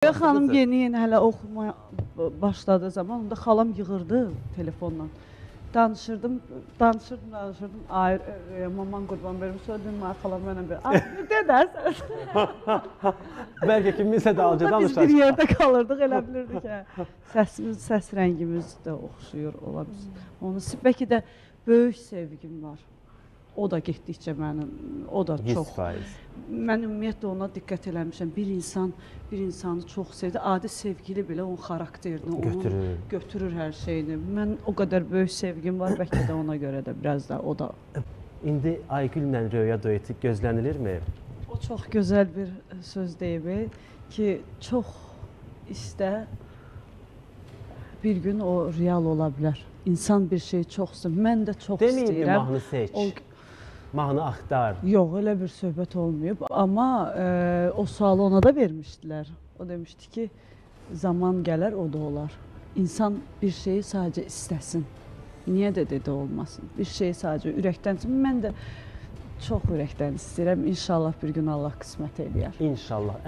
Xanım yeni hələ oxumaya başladığı zaman onda xalam yığırdı telefonla. Danışırdım. Ay, maman qurban verim, sonra dedim, xalam mənə bir, dedərsən. Bəlkə kiminsə də alca danışacaq. Biz bir yerdə qalırdıq, elə bilirdik ki, səs rəngimiz də oxşuyur ola bilsin. Bəlkə də böyük sevgim var. O da getdikcə mənim, o da çox. 100%. Mən ümumiyyətlə ona diqqət eləmişəm. Bir insanı çox sevdi. Adi sevgili belə onun xarakterini, götürür hər şeyini. Mən o qədər böyük sevgim var, bəlkə də ona görə də biraz da o da. İndi Aygüllə Röya dueti gözlənilirmi? O çox gözəl bir söz deyib ki, çox istə bir gün o real ola bilər. İnsan bir şey çoxsun. Mən də çox istəyirəm. Deməyib mahnı seç. Mahnı axtar. Yox, elə bir söhbət olmayıb. Amma o sualı ona da vermişdilər. O demişdi ki, zaman gələr, o da olar. İnsan bir şeyi sadəcə istəsin. Niyə də dedi olmasın? Bir şeyi sadəcə ürəkdən. Mən də çox ürəkdən istəyirəm. İnşallah bir gün Allah qismət eləyər. İnşallah.